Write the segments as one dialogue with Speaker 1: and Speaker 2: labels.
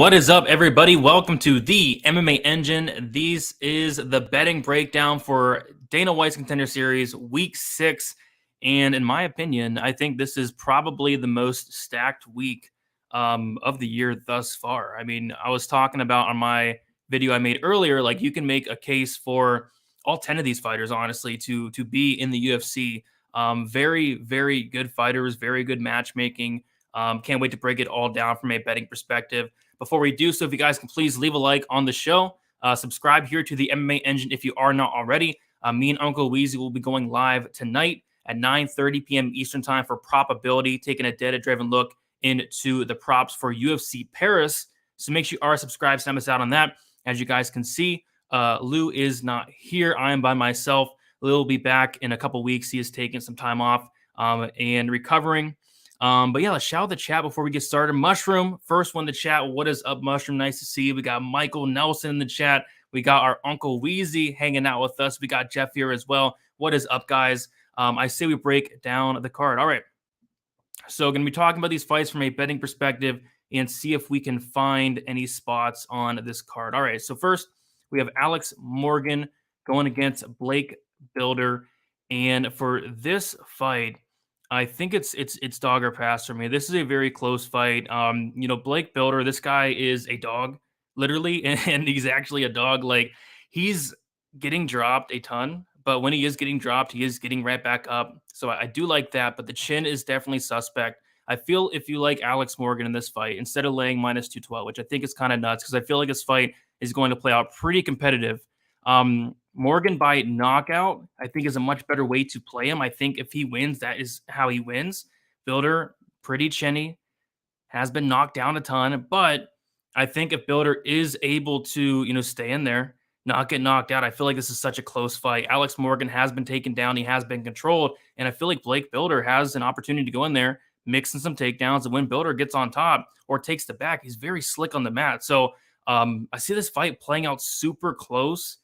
Speaker 1: What is up, everybody? Welcome to the MMA Engine. This is the betting breakdown for Dana White's Contender Series Week 6. And in my opinion, I think this is probably the most stacked week of the year thus far. I mean, I was talking about on my video I made earlier, like you can make a case for all 10 of these fighters, honestly, to be in the UFC. Very, very good fighters, very good matchmaking. Can't wait to break it all down from a betting perspective. Before we do so, if you guys can please leave a like on the show, subscribe here to the MMA Engine if you are not already. Me and Uncle Weezy will be going live tonight at 9:30 p.m. Eastern Time for Probability, taking a data-driven look into the props for UFC Paris. So make sure you are subscribed so don't miss out on that. As you guys can see, Lou is not here. I am by myself. Lou will be back in a couple weeks. He is taking some time off and recovering. But yeah, let's shout out the chat before we get started. Mushroom, first one to chat. What is up, Mushroom? Nice to see you. We got Michael Nelson in the chat. We got our Uncle Weezy hanging out with us. We got Jeff here as well. What is up, guys? I say we break down the card. All right. So going to be talking about these fights from a betting perspective and see if we can find any spots on this card. All right. So first, we have Alex Morgan going against Blake Builder. And for this fight, I think it's dog or pass for me. This is a very close fight. Blake Builder, this guy is a dog, literally, and he's actually a dog. Like, he's getting dropped a ton, but when he is getting dropped, he is getting right back up. So I do like that, but the chin is definitely suspect. I feel if you like Alex Morgan in this fight, instead of laying minus 212, which I think is kind of nuts because I feel like this fight is going to play out pretty competitive. Morgan by knockout, I think, is a much better way to play him. I think if he wins, that is how he wins. Builder, pretty chinny, has been knocked down a ton, but I think if Builder is able to, stay in there, not get knocked out, I feel like this is such a close fight. Alex Morgan has been taken down. He has been controlled, and I feel like Blake Builder has an opportunity to go in there, mix in some takedowns, and when Builder gets on top or takes the back, he's very slick on the mat. So I see this fight playing out super close.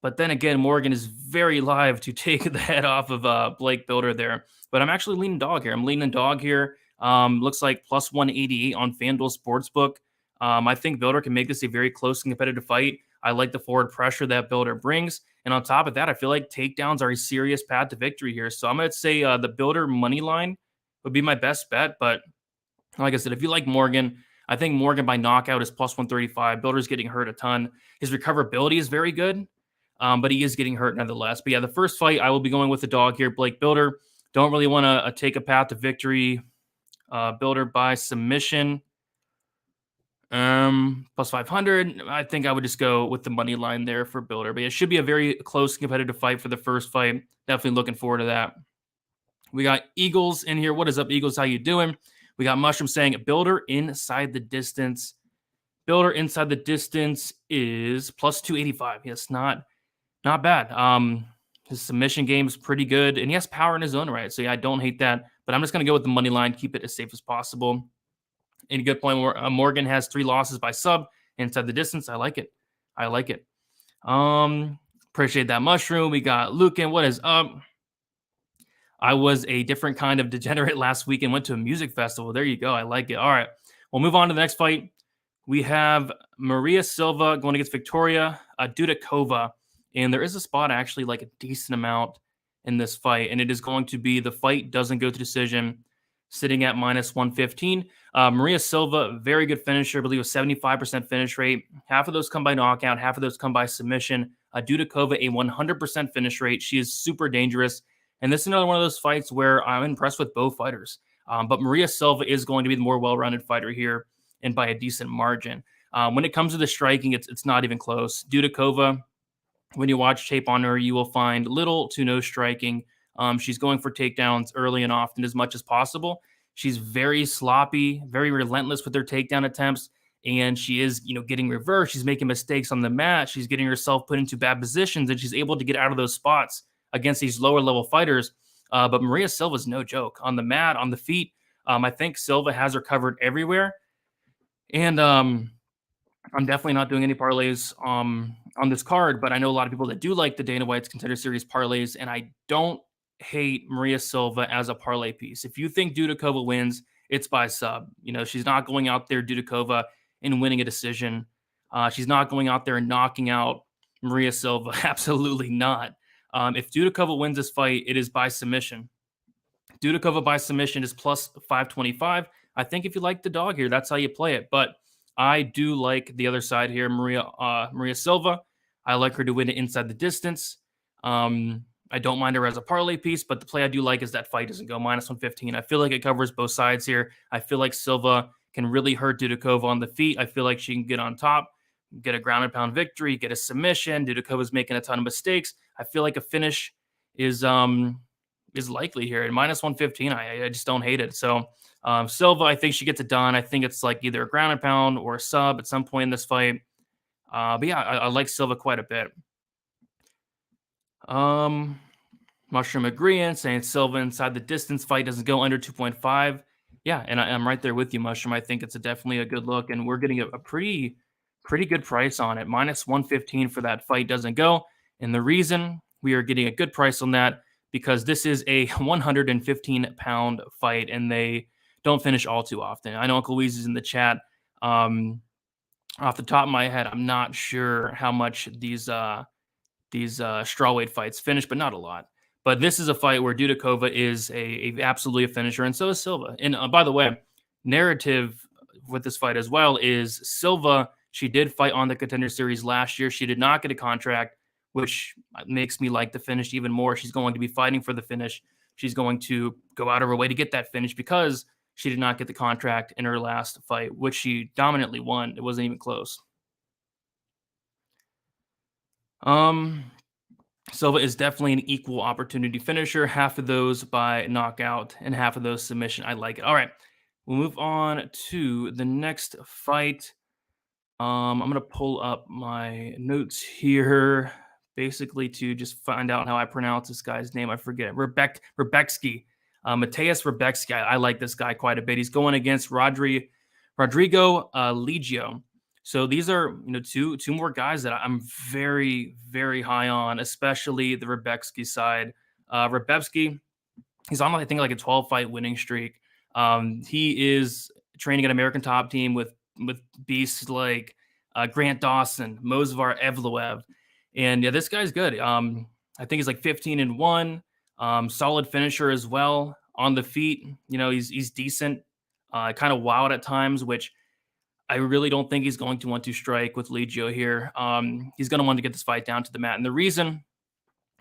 Speaker 1: But then again, Morgan is very live to take the head off of Blake Builder there. But I'm actually leaning dog here. I'm leaning dog here. Looks like plus 188 on FanDuel Sportsbook. I think Builder can make this a very close and competitive fight. I like the forward pressure that Builder brings. And on top of that, I feel like takedowns are a serious path to victory here. So I'm going to say the Builder money line would be my best bet. But like I said, if you like Morgan, I think Morgan by knockout is plus 135. Builder's getting hurt a ton. His recoverability is very good. But he is getting hurt nonetheless. But yeah, the first fight, I will be going with the dog here, Blake Builder. Don't really want to take a path to victory. Builder by submission. Plus 500. I think I would just go with the money line there for Builder. But it should be a very close competitive fight for the first fight. Definitely looking forward to that. We got Eagles in here. What is up, Eagles? How you doing? We got Mushroom saying Builder inside the distance. Builder inside the distance is plus 285. Yes, not bad. His submission game is pretty good, and he has power in his own right. So yeah, I don't hate that. But I'm just going to go with the money line, keep it as safe as possible. And a good point where Morgan has 3 losses by sub inside the distance. I like it. Appreciate that, Mushroom. We got Lucan. What is up? I was a different kind of degenerate last week and went to a music festival. There you go. I like it. All right. We'll move on to the next fight. We have Maria Silva going against Victoria Dudakova. And there is a spot actually like a decent amount in this fight. And it is going to be the fight doesn't go to decision, sitting at minus 115. Maria Silva, very good finisher. I believe a 75% finish rate. Half of those come by knockout. Half of those come by submission. Dudakova, a 100% finish rate. She is super dangerous. And this is another one of those fights where I'm impressed with both fighters. But Maria Silva is going to be the more well-rounded fighter here and by a decent margin. When it comes to the striking, it's not even close. Dudakova, when you watch tape on her, you will find little to no striking. She's going for takedowns early and often as much as possible. She's very sloppy, very relentless with her takedown attempts, and she is, getting reversed. She's making mistakes on the mat. She's getting herself put into bad positions, and she's able to get out of those spots against these lower-level fighters. But Maria Silva's no joke. On the mat, on the feet, I think Silva has her covered everywhere. And I'm definitely not doing any parlays on this card, but I know a lot of people that do like the Dana White's Contender Series parlays, and I don't hate Maria Silva as a parlay piece. If you think Dudakova wins, it's by sub. She's not going out there, Dudakova, in winning a decision. She's not going out there and knocking out Maria Silva. Absolutely not. If Dudakova wins this fight, it is by submission. Dudakova by submission is plus 525. I think if you like the dog here, that's how you play it. But I do like the other side here, Maria Silva. I like her to win it inside the distance. I don't mind her as a parlay piece, but the play I do like is that fight doesn't go minus 115. I feel like it covers both sides here. I feel like Silva can really hurt Dudakova on the feet. I feel like she can get on top, get a ground and pound victory, get a submission. Dudakova's making a ton of mistakes. I feel like a finish is likely here. And minus 115, I just don't hate it. So Silva, I think she gets it done. I think it's like either a ground and pound or a sub at some point in this fight. But yeah, I like Silva quite a bit. Mushroom agreeing, saying Silva inside the distance fight doesn't go under 2.5. Yeah, and I'm right there with you, Mushroom. I think it's definitely a good look, and we're getting a pretty good price on it. Minus 115 for that fight doesn't go. And the reason we are getting a good price on that, because this is a 115-pound fight, and they don't finish all too often. I know Uncle Weezy is in the chat. Off the top of my head, I'm not sure how much these strawweight fights finish, but not a lot. But this is a fight where Dudakova is absolutely a finisher, and so is Silva. And by the way, narrative with this fight as well is Silva, she did fight on the Contender Series last year. She did not get a contract, which makes me like the finish even more. She's going to be fighting for the finish. She's going to go out of her way to get that finish because she did not get the contract in her last fight, which she dominantly won. It wasn't even close. Silva is definitely an equal opportunity finisher. Half of those by knockout and half of those submission. I like it. All right, we'll move on to the next fight. I'm going to pull up my notes here, basically to just find out how I pronounce this guy's name. I forget. Rebecki. Mateus Rebecki. I like this guy quite a bit. He's going against Rodrigo Ligio. So these are, two more guys that I'm very, very high on, especially the Rebecki side. Rebecki, he's on, I think, like a 12-fight winning streak. He is training at American Top Team with beasts like Grant Dawson, Mozavar Evloev. And yeah, this guy's good. I think he's like 15-1, solid finisher as well on the feet. He's decent, kind of wild at times, which I really don't think he's going to want to strike with Ligio here. He's going to want to get this fight down to the mat. And the reason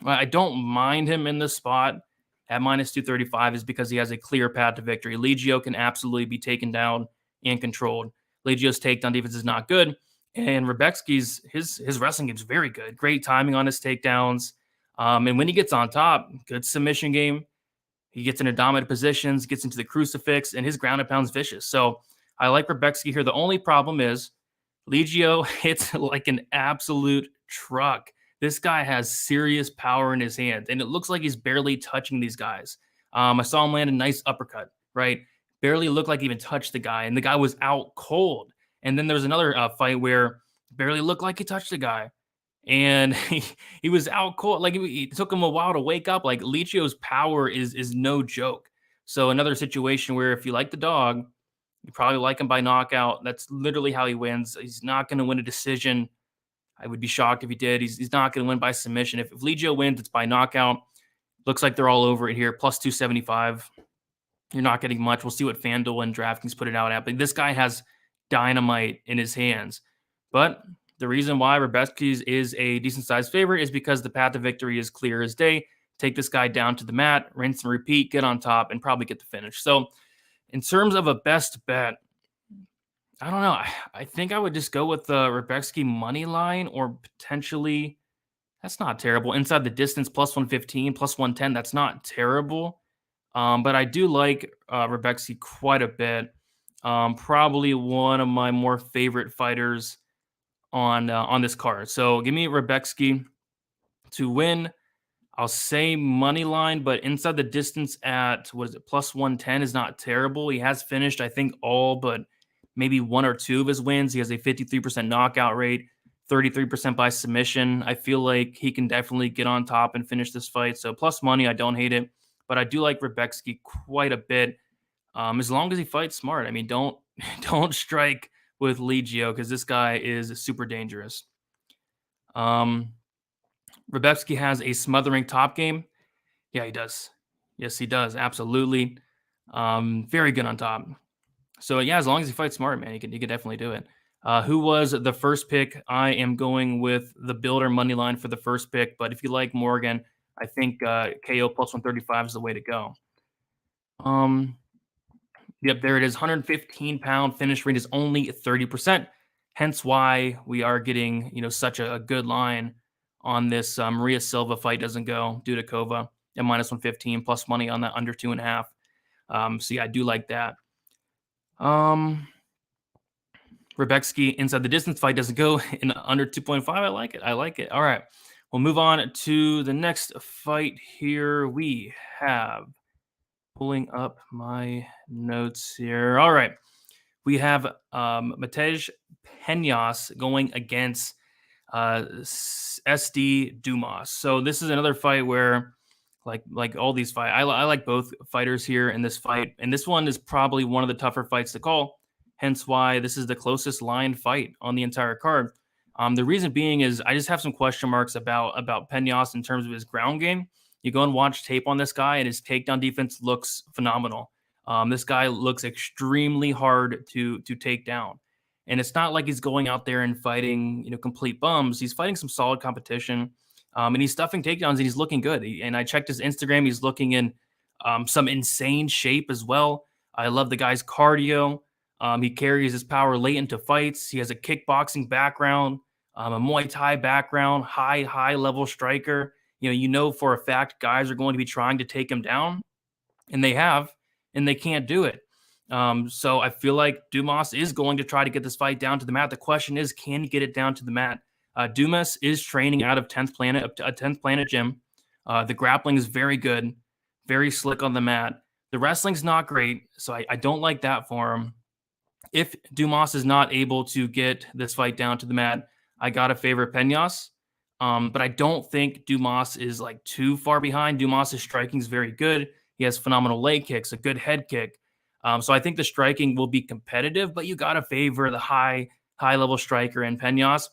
Speaker 1: I don't mind him in this spot at minus 235 is because he has a clear path to victory. Ligio can absolutely be taken down and controlled. Ligio's takedown defense is not good. And Rebecki's, his wrestling game is very good. Great timing on his takedowns. And when he gets on top, good submission game. He gets into dominant positions, gets into the crucifix, and his ground and pound's vicious. So I like Rebecki here. The only problem is Ligio hits like an absolute truck. This guy has serious power in his hands, and it looks like he's barely touching these guys. I saw him land a nice uppercut, right? Barely looked like he even touched the guy, and the guy was out cold. And then there's another fight where barely looked like he touched the guy, and he was out cold. Like it took him a while to wake up. Like Ligio's power is no joke. So another situation where if you like the dog, you probably like him by knockout. That's literally how he wins. He's not going to win a decision. I would be shocked if he did. He's not going to win by submission. If Ligio wins, it's by knockout. Looks like they're all over it here. Plus 275. You're not getting much. We'll see what FanDuel and DraftKings put it out at. But this guy has dynamite in his hands. But the reason why Rebecki's is a decent-sized favorite is because the path to victory is clear as day. Take this guy down to the mat, rinse and repeat, get on top, and probably get the finish. So in terms of a best bet, I don't know. I think I would just go with the Rebecki money line, or potentially, that's not terrible. Inside the distance, plus 115, plus 110, that's not terrible. But I do like Rebecki quite a bit. Probably one of my more favorite fighters on this card. So give me Rebecki to win. I'll say money line, but inside the distance at, plus 110 is not terrible. He has finished, I think, all but maybe one or two of his wins. He has a 53% knockout rate, 33% by submission. I feel like he can definitely get on top and finish this fight. So plus money, I don't hate it, but I do like Rebecki quite a bit. As long as he fights smart. I mean, don't strike with Legio because this guy is super dangerous. Rebecki has a smothering top game. Yeah, he does. Yes, he does. Absolutely. Very good on top. So yeah, as long as he fights smart, man, he can definitely do it. Who was the first pick? I am going with the builder money line for the first pick, but if you like Morgan, I think KO plus 135 is the way to go. Yep, there it is. 115-pound finish rate is only 30%. Hence why we are getting, such a good line on this. Maria Silva fight doesn't go. Dudakova at minus 115 plus money on that under 2.5. So yeah, I do like that. Rebecki inside the distance fight doesn't go in under 2.5. I like it. All right. We'll move on to the next fight here. We have, pulling up my notes here. All right. We have Matej Peñas going against SD Dumas. So this is another fight where, like all these fights, I like both fighters here in this fight. And this one is probably one of the tougher fights to call. Hence why this is the closest line fight on the entire card. The reason being is I just have some question marks about Peñas in terms of his ground game. You go and watch tape on this guy, and his takedown defense looks phenomenal. This guy looks extremely hard to take down. And it's not like he's going out there and fighting, complete bums. He's fighting some solid competition. And he's stuffing takedowns, and he's looking good. And I checked his Instagram. He's looking in some insane shape as well. I love the guy's cardio. He carries his power late into fights. He has a kickboxing background, a Muay Thai background, high level striker. For a fact guys are going to be trying to take him down, and they have, and they can't do it. So I feel like Dumas is going to try to get this fight down to the mat. The question is, can he get it down to the mat? Dumas is training out of 10th Planet Gym. The grappling is very good, very slick on the mat. The wrestling's not great, so I don't like that for him. If Dumas is not able to get this fight down to the mat, I got to favor Peñas. But I don't think Dumas is like too far behind. Dumas' striking is very good. He has phenomenal leg kicks, a good head kick. So I think the striking will be competitive, but you got to favor the high level striker in Peñas.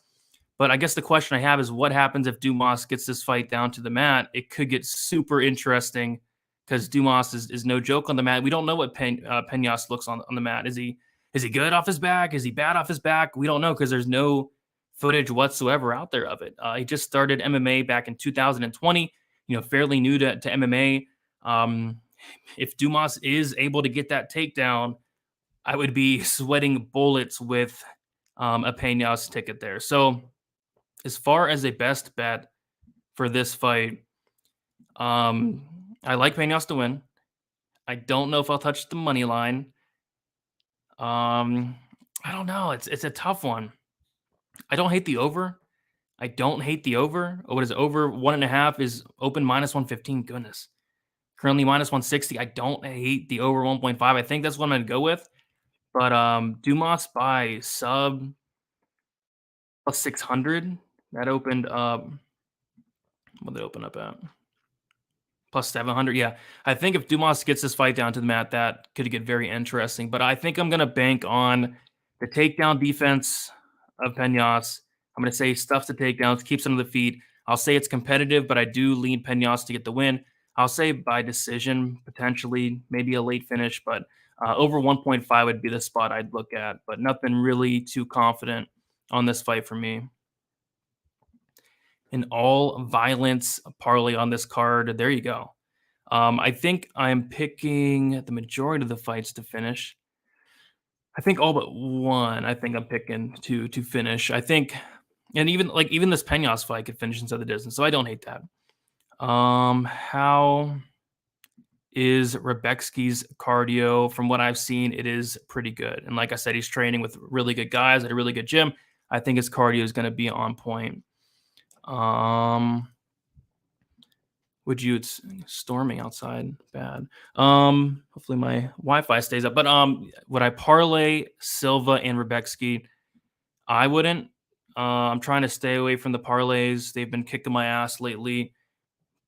Speaker 1: But I guess the question I have is what happens if Dumas gets this fight down to the mat? It could get super interesting because Dumas is no joke on the mat. We don't know what Peñas looks on the mat. Is he good off his back? Is he bad off his back? We don't know because there's no footage whatsoever out there of it. He just started MMA back in 2020, fairly new to MMA. If Dumas is able to get that takedown, I would be sweating bullets with a Peñas ticket there. So as far as a best bet for this fight, I like Peñas to win. I don't know if I'll touch the money line. I don't know. It's a tough one. I don't hate the over. What is it? Over 1.5 is open minus 115. Goodness. Currently minus 160. I don't hate the over 1.5. I think that's what I'm going to go with. But Dumas by sub plus 600. That opened up. What did it open up at? Plus 700. Yeah. I think if Dumas gets this fight down to the mat, that could get very interesting. But I think I'm going to bank on the takedown defense of Peñas. I'm going to say stuffs the takedowns, keeps them to the feet. I'll say it's competitive, but I do lean Peñas to get the win. I'll say by decision, potentially, maybe a late finish, but over 1.5 would be the spot I'd look at, but nothing really too confident on this fight for me. An all violence parlay on this card. There you go. I think I'm picking the majority of the fights to finish. I think all but one. I think I'm picking to finish. I think, and even this Peñas fight could finish inside the distance, so I don't hate that. How is Rebecki's cardio? From what I've seen, it is pretty good. And like I said, he's training with really good guys at a really good gym. I think his cardio is going to be on point. It's storming outside. Bad. Hopefully my Wi-Fi stays up. But would I parlay Silva and Rebecki? I wouldn't. I'm trying to stay away from the parlays. They've been kicking my ass lately.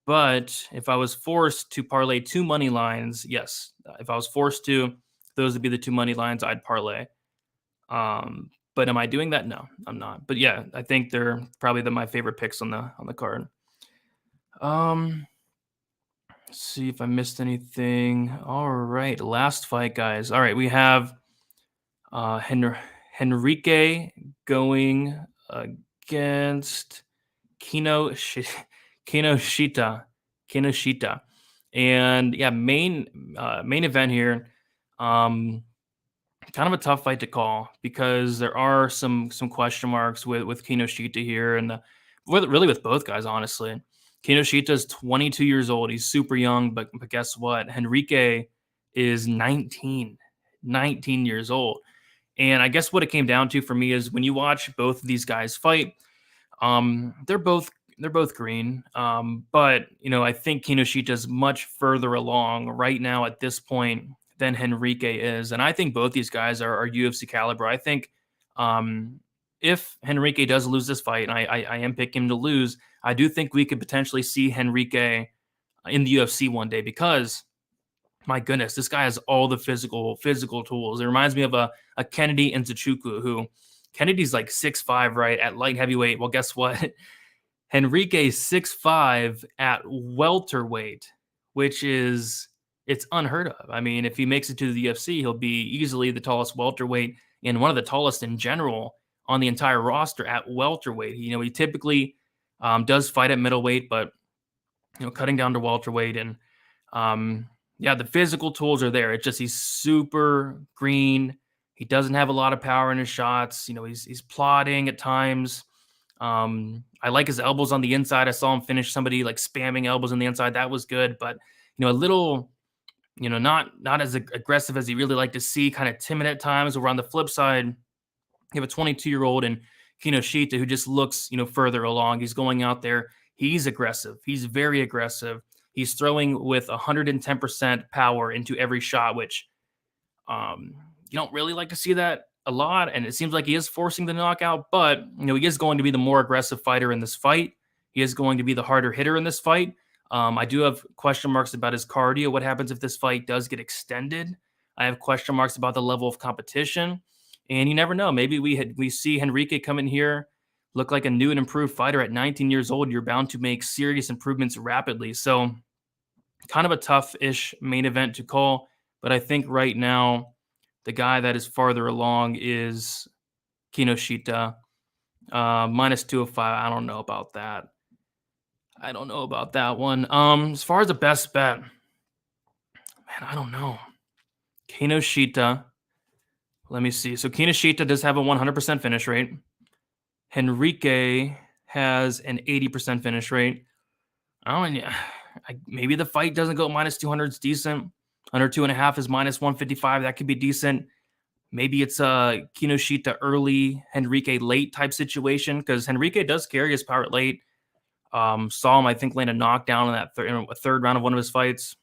Speaker 1: But if I was forced to parlay 2 money lines, yes. If I was forced to, those would be the 2 money lines I'd parlay. But am I doing that? No, I'm not. But yeah, I think they're probably my favorite picks on the card. Let's see if I missed anything. All right, last fight, guys. All right, we have Henrique going against Kino Shi- Kinoshita. Kinoshita. And yeah, main event here. Kind of a tough fight to call because there are some question marks with Kinoshita here, and really with both guys, honestly. Kinoshita is 22 years old. He's super young, but guess what? Henrique is 19 years old. And I guess what it came down to for me is when you watch both of these guys fight, they're both green. But I think Kinoshita is much further along right now at this point than Henrique is, and I think both these guys are UFC caliber. I think if Henrique does lose this fight, and I am picking him to lose, I do think we could potentially see Henrique in the UFC one day because my goodness, this guy has all the physical tools. It reminds me of a Kennedy Nzechukwu, who Kennedy's like 6'5", right, at light heavyweight. Well, guess what? Henrique's 6'5" at welterweight, which is it's unheard of. I mean, if he makes it to the UFC, he'll be easily the tallest welterweight and one of the tallest in general on the entire roster at welterweight. He typically does fight at middleweight, but cutting down to welterweight, and yeah, the physical tools are there. It's just he's super green. He doesn't have a lot of power in his shots. He's plodding at times. I like his elbows on the inside. I saw him finish somebody like spamming elbows on the inside. That was good, but a little, not as aggressive as he really like to see. Kind of timid at times. Over on the flip side, you have a 22-year-old in Kinoshita who just looks, further along. He's going out there. He's aggressive. He's very aggressive. He's throwing with 110% power into every shot, which you don't really like to see that a lot. And it seems like he is forcing the knockout, but he is going to be the more aggressive fighter in this fight. He is going to be the harder hitter in this fight. I do have question marks about his cardio. What happens if this fight does get extended? I have question marks about the level of competition. And you never know. Maybe we see Henrique come in here, look like a new and improved fighter at 19 years old. You're bound to make serious improvements rapidly. So kind of a tough-ish main event to call. But I think right now, the guy that is farther along is Kinoshita. Minus 205. I don't know about that. I don't know about that one. As far as the best bet, man, I don't know. Kinoshita. Let me see. So Kinoshita does have a 100% finish rate. Henrique has an 80% finish rate. Maybe the fight doesn't go minus 200. It's decent. Under 2.5 is minus 155. That could be decent. Maybe it's a Kinoshita early, Henrique late type situation because Henrique does carry his power late. Saw him, I think, land a knockdown in that third round of one of his fights.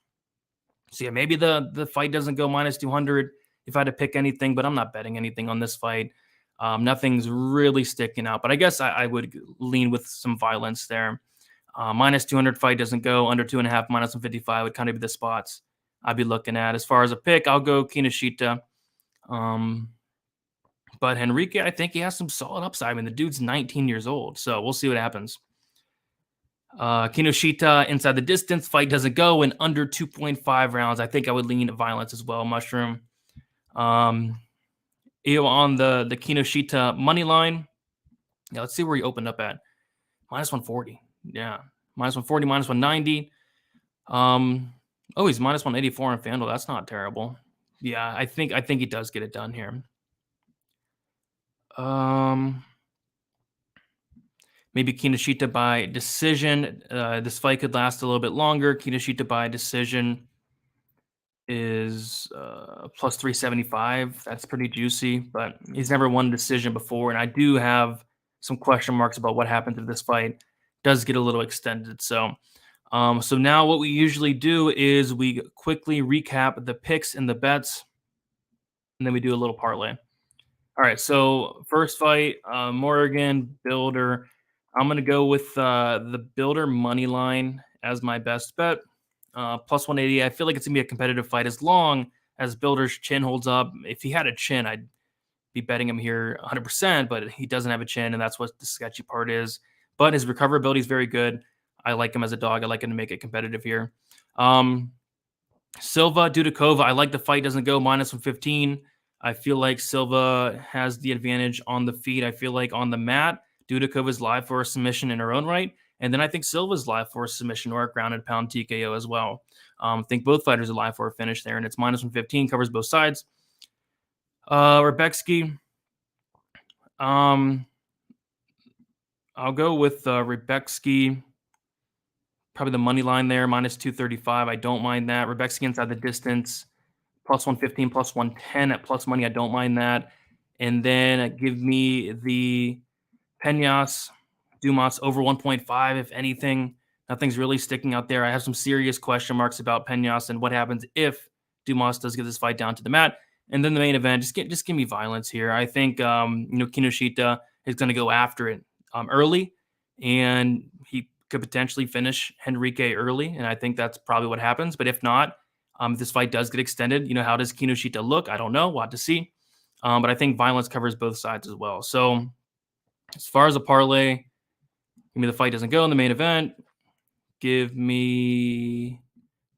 Speaker 1: So yeah, maybe the fight doesn't go minus 200 if I had to pick anything, but I'm not betting anything on this fight. Nothing's really sticking out, but I guess I would lean with some violence there. Minus 200 fight doesn't go. Under 2.5, minus 155 would kind of be the spots I'd be looking at. As far as a pick, I'll go Kinoshita. But Henrique, I think he has some solid upside. I mean, the dude's 19 years old, so we'll see what happens. Kinoshita inside the distance fight doesn't go, and under 2.5 rounds, I think I would lean violence as well. Mushroom. On the Kinoshita money line. Yeah, let's see where he opened up at. Minus 140. Yeah, minus 140, minus 190. He's minus 184 on FanDuel. That's not terrible. Yeah, I think he does get it done here. Maybe Kinoshita by decision. This fight could last a little bit longer. Kinoshita by decision is plus 375. That's pretty juicy, but he's never won a decision before, and I do have some question marks about what happens if this fight does get a little extended. So now what we usually do is we quickly recap the picks and the bets, and then we do a little parlay. All right, so first fight, Morgan Builder. I'm going to go with the Builder money line as my best bet. Plus 180. I feel like it's going to be a competitive fight as long as Builder's chin holds up. If he had a chin, be betting him here 100%, but he doesn't have a chin, and that's what the sketchy part is. But his recoverability is very good. I like him as a dog. I like him to make it competitive here. Silva Dudakova, I like the fight doesn't go -115. I feel like Silva has the advantage on the feet. I feel like on the mat, Dudakova is live for a submission in her own right. And then I think Silva's live for a submission or a grounded pound TKO as well. I think both fighters are live for a finish there, and it's -115, covers both sides. Rebecki. I'll go with Rebecki. Probably the money line there, -235. I don't mind that. Rebecki inside the distance, +115, +110 at plus money. I don't mind that. And then give me the Peñas, Dumas over 1.5, if anything. Nothing's really sticking out there. I have some serious question marks about Peñas and what happens if Dumas does get this fight down to the mat. And then the main event, just give me violence here. I think Kinoshita is going to go after it early, and he could potentially finish Henrique early, and I think that's probably what happens. But if not, this fight does get extended. How does Kinoshita look? I don't know. We'll have to see. But I think violence covers both sides as well. So as far as a parlay, give me the fight doesn't go in the main event. Give me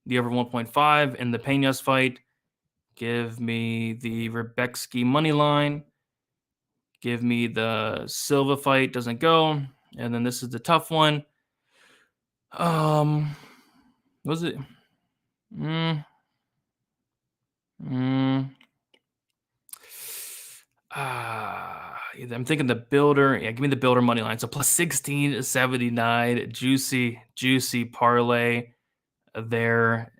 Speaker 1: the over 1.5 in the Peñas fight. Give me the Rebecki money line. Give me the Silva fight doesn't go. And then this is the tough one. Was it? I'm thinking the builder. Yeah, give me the builder money line. So +1679, juicy parlay there.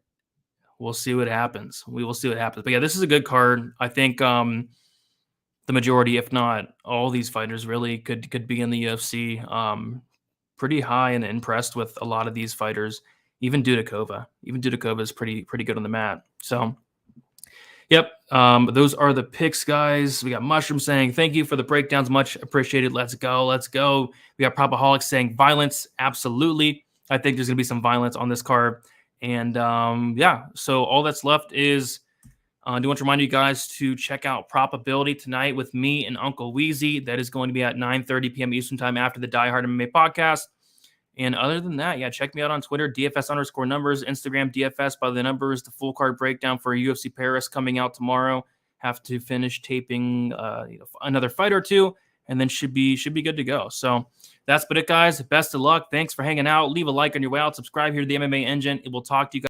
Speaker 1: We'll see what happens. We will see what happens. But yeah, this is a good card. I think the majority, if not all these fighters, really could be in the UFC. Pretty high and impressed with a lot of these fighters. Even Dudakova. Is pretty good on the mat. So, yep. Those are the picks, guys. We got Mushroom saying, thank you for the breakdowns. Much appreciated. Let's go. We got Propaholic saying, violence. Absolutely. I think there's going to be some violence on this card. And, yeah. So all that's left is I do want to remind you guys to check out Probability tonight with me and Uncle Weezy. That is going to be at 9:30 p.m. Eastern time after the Die Hard MMA podcast. And other than that, yeah, check me out on Twitter, DFS_numbers, Instagram, DFS by the numbers, the full card breakdown for UFC Paris coming out tomorrow. Have to finish taping another fight or two, and then should be good to go. So that's been it, guys. Best of luck. Thanks for hanging out. Leave a like on your way out. Subscribe here to the MMA Engine. It will talk to you guys.